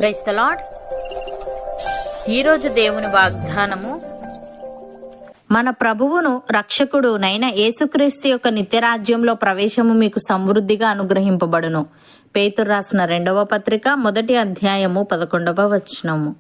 Praise the lord. ఈరోజు దేవుని వాగ్దానము, మన ప్రభువును రక్షకుడునైన యేసుక్రీస్తు యొక్క నిత్యరాజ్యంలో ప్రవేశము మీకు సమృద్ధిగా అనుగ్రహింపబడును. పేతురు రాసిన 2వ పత్రిక 1వ అధ్యాయము 11వ వచనము.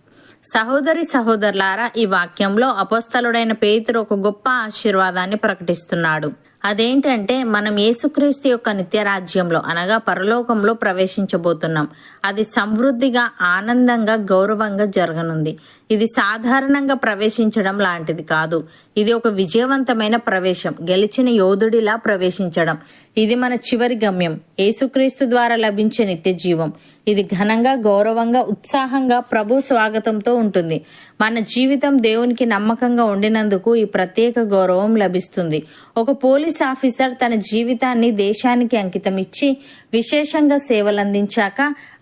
సహోదరి సహోదరులారా, ఈ వాక్యంలో అపోస్తలుడైన పేతురు ఒక గొప్ప ఆశీర్వాదాన్ని ప్రకటిస్తున్నాడు. అదేంటంటే, మనం యేసుక్రీస్తు యొక్క నిత్యరాజ్యంలో అనగా పరలోకంలో ప్రవేశించబోతున్నాం. అది సమృద్ధిగా, ఆనందంగా, గౌరవంగా జరగనుంది. ఇది సాధారణంగా ప్రవేశించడం లాంటిది కాదు. ఇది ఒక విజయవంతమైన ప్రవేశం, గెలిచిన యోధుడిలా ప్రవేశించడం. ఇది మన చివరి గమ్యం, యేసుక్రీస్తు ద్వారా లభించే నిత్య జీవం. ఇది ఘనంగా, గౌరవంగా, ఉత్సాహంగా, ప్రభు స్వాగతంతో ఉంటుంది. మన జీవితం దేవునికి నమ్మకంగా ఉండినందుకు ఈ ప్రత్యేక గౌరవం లభిస్తుంది. ఒక పోలీస్ ఆఫీసర్ తన జీవితాన్ని దేశానికి అంకితం ఇచ్చి విశేషంగా సేవలందించాక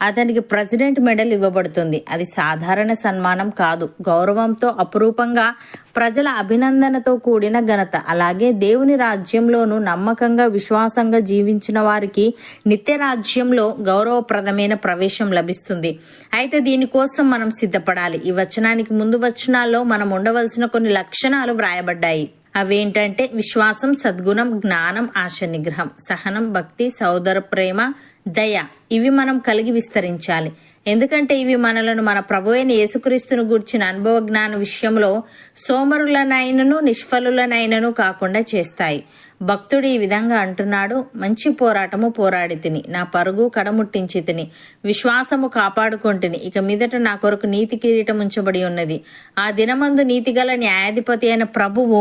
అతనికి ప్రెసిడెంట్ మెడల్ ఇవ్వబడుతుంది. అది సాధారణ సన్మానం కాదు, గౌరవంతో, అపురూపంగా, ప్రజల అభినందనతో కూడిన ఘనత. అలాగే దేవుని రాజ్యంలోనూ నమ్మకంగా, విశ్వాసంగా జీవించిన వారికి నిత్య రాజ్యంలో గౌరవప్రదమైన ప్రవేశం లభిస్తుంది. అయితే దీనికోసం మనం సిద్ధపడాలి. ఈ వచనానికి ముందు వచనాల్లో మనం ఉండవలసిన కొన్ని లక్షణాలు వ్రాయబడ్డాయి. అవేంటంటే విశ్వాసం, సద్గుణం, జ్ఞానం, ఆశ నిగ్రహం, సహనం, భక్తి, సోదర ప్రేమ, దయ. ఇవి మనం కలిగి విస్తరించాలి. ఎందుకంటే ఇవి మనలను మన ప్రభువైన యేసుక్రీస్తును గూర్చిన అనుభవ జ్ఞాన విషయంలో సోమరులనైనను నిష్ఫలులనైనను కాకుండా చేస్తాయి. భక్తుడు ఈ విధంగా అంటున్నాడు: మంచి పోరాటము పోరాడి తిని, నా పరుగు కడముట్టించి తిని, విశ్వాసము కాపాడుకొంటిని. ఇక మీదట నా కొరకు నీతి కిరీటం ఉంచబడి ఉన్నది. ఆ దినమందు నీతిగల న్యాయాధిపతి అయిన ప్రభువు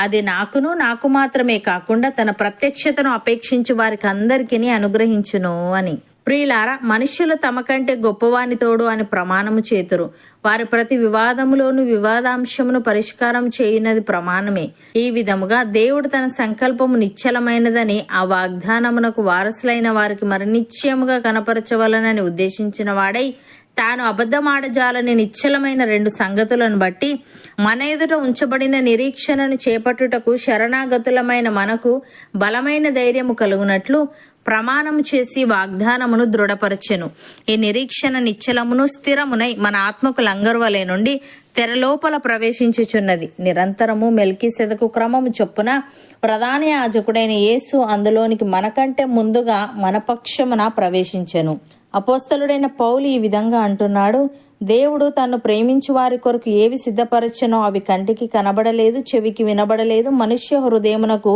అది నాకు మాత్రమే కాకుండా తన ప్రత్యక్షతను అపేక్షించి వారికి అందరికీ అనుగ్రహించును అని. ప్రియులారా, మనుష్యులు తమ కంటే గొప్పవాని తోడు అని ప్రమాణము చేతురు. వారి ప్రతి వివాదములోను వివాదాంశమును పరిష్కారం చేయునది ప్రమాణమే. ఈ విధముగా దేవుడు తన సంకల్పము నిశ్చలమైనదని, ఆ వాగ్దానమునకు వారసులైన వారికి మరి నిశ్చయముగా కనపరచవలనని ఉద్దేశించిన వాడై, తాను అబద్ధమాడజాలని నిశ్చలమైన 2 సంగతులను బట్టి మన ఎదుట ఉంచబడిన నిరీక్షణను చేపట్టుటకు శరణాగతులమైన మనకు బలమైన ధైర్యము కలుగునట్లు ప్రమాణము చేసి వాగ్దానమును దృఢపరచెను. ఈ నిరీక్షణ నిశ్చలమును స్థిరమునై మన ఆత్మకు లంగరువలే నుండి తెరలోపల ప్రవేశించుచున్నది. నిరంతరము మెల్కీసెదకు క్రమము చొప్పున ప్రధాన యాజకుడైన యేసు అందులోనికి మనకంటే ముందుగా మన పక్షమున ప్రవేశించెను. అపోస్తలుడైన పౌలు ఈ విధంగా అంటున్నాడు: దేవుడు తన్ను ప్రేమించు వారి కొరకు ఏవి సిద్ధపరచెనో అవి కంటికి కనబడలేదు, చెవికి వినబడలేదు, మనుష్య హృదయమునకు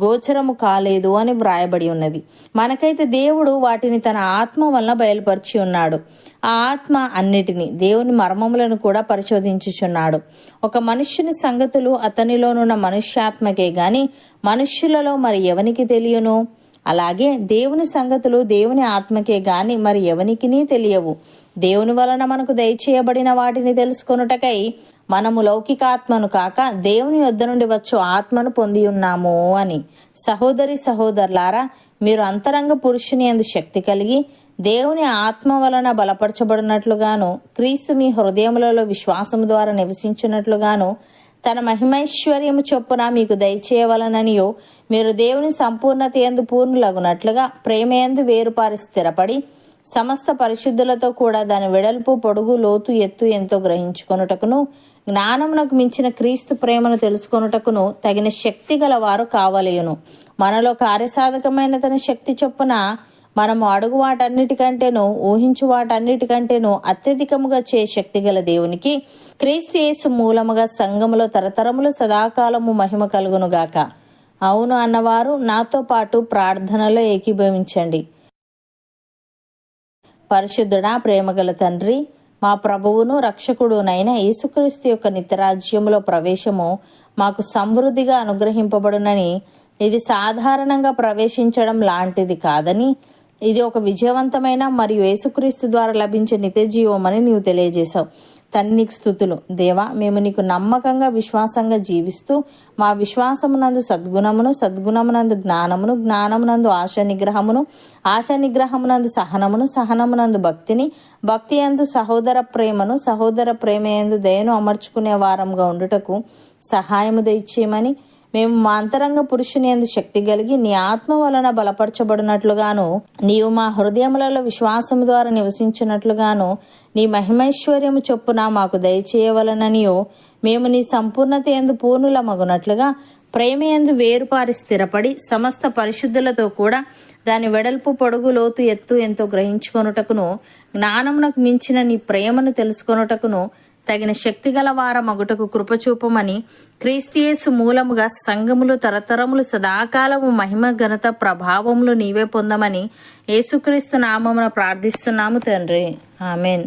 గోచరము కాలేదు అని వ్రాయబడి ఉన్నది. మనకైతే దేవుడు వాటిని తన ఆత్మ వలన బయలుపరిచి ఉన్నాడు. ఆ ఆత్మ అన్నిటినీ, దేవుని మర్మములను కూడా పరిశోధించుచున్నాడు. ఒక మనుష్యుని సంగతులు అతనిలోనున్న మనుష్యాత్మకే గాని మనుష్యులలో మరి ఎవనికి తెలియను? అలాగే దేవుని సంగతులు దేవుని ఆత్మకే గాని మరి ఎవనికినీ తెలియవు. దేవుని వలన మనకు దయచేయబడిన వాటిని తెలుసుకొనుటకై మనము లౌకికాత్మను కాక దేవుని యొద్ద నుండి వచ్చు ఆత్మను పొంది ఉన్నాము అని. సహోదరి సహోదరులారా, మీరు అంతరంగ పురుషుని యందు శక్తి కలిగి దేవుని ఆత్మ వలన బలపరచబడినట్లుగాను, క్రీస్తు మీ హృదయములలో విశ్వాసము ద్వారా నివసించినట్లుగాను తన మహిమైశ్వర్యము చొప్పున మీకు దయచేయవలననియో, మీరు దేవుని సంపూర్ణత యందు పూర్ణులగునట్లుగా ప్రేమయందు వేరుపారి స్థిరపడి సమస్త పరిశుద్ధులతో కూడా దాని వెడల్పు, పొడుగు, లోతు, ఎత్తు ఎంతో గ్రహించుకొనుటకును, జ్ఞానమునకు మించిన క్రీస్తు ప్రేమను తెలుసుకొనుటకును తగిన శక్తి గల వారు కావలయును. మనలో కార్యసాధకమైన తన శక్తి చొప్పున మనము అడుగు వాటన్నిటికంటేనూ ఊహించు వాటన్నిటికంటేనూ అత్యధికముగా చే శక్తి గల దేవునికి క్రీస్తు యేసు మూలముగా సంఘములో తరతరములు సదాకాలము మహిమ కలుగునుగాక. అవును అన్నవారు నాతో పాటు ప్రార్థనలో ఏకీభవించండి. పరిశుద్ధుడా, ప్రేమగల తండ్రి, మా ప్రభువును రక్షకుడునైన యేసుక్రీస్తు యొక్క నిత్యరాజ్యంలో ప్రవేశము మాకు సమృద్ధిగా అనుగ్రహింపబడునని, ఇది సాధారణంగా ప్రవేశించడం లాంటిది కాదని, ఇది ఒక విజయవంతమైన మరియు యేసుక్రీస్తు ద్వారా లభించే నిత్య జీవమని నీవు తెలియజేశావు. నీకు స్తుతులు దేవా. మేము నీకు నమ్మకంగా, విశ్వాసంగా జీవిస్తూ మా విశ్వాసమునందు సద్గుణమును, సద్గుణమునందు జ్ఞానమును, జ్ఞానమునందు ఆశ నిగ్రహమును, ఆశ నిగ్రహమునందు సహనమును, సహనమునందు భక్తిని, భక్తి యందు సహోదర ప్రేమను, సహోదర ప్రేమ యందు దయను అమర్చుకునే వారంగా ఉండుటకు సహాయము దయచేయమని మేము మా అంతరంగ పురుషుని యందు శక్తి కలిగి నీ ఆత్మ వలన బలపరచబడినట్లుగాను, నీవు మా హృదయములలో విశ్వాసము ద్వారా నివసించినట్లుగాను నీ మహిమైశ్వర్యము చొప్పున మాకు దయచేయవలననియో, మేము నీ సంపూర్ణత యందు పూర్ణులమగునట్లుగా ప్రేమయందు వేరుపారి స్థిరపడి సమస్త పరిశుద్ధులతో కూడా దాని వెడల్పు, పొడుగు, లోతు, ఎత్తు ఎంతో గ్రహించుకొనుటకును, జ్ఞానమునకు మించిన నీ ప్రేమను తెలుసుకొనుటకును తగిన శక్తిగల వారమగుటకు కృపచూపమని క్రీస్తు యేసు మూలముగా సంఘములు తరతరములు సదాకాలము మహిమ, ఘనత, ప్రభావములు నీవే పొందమని యేసుక్రీస్తు నామమున ప్రార్థిస్తున్నాము తండ్రి. ఆమెన్.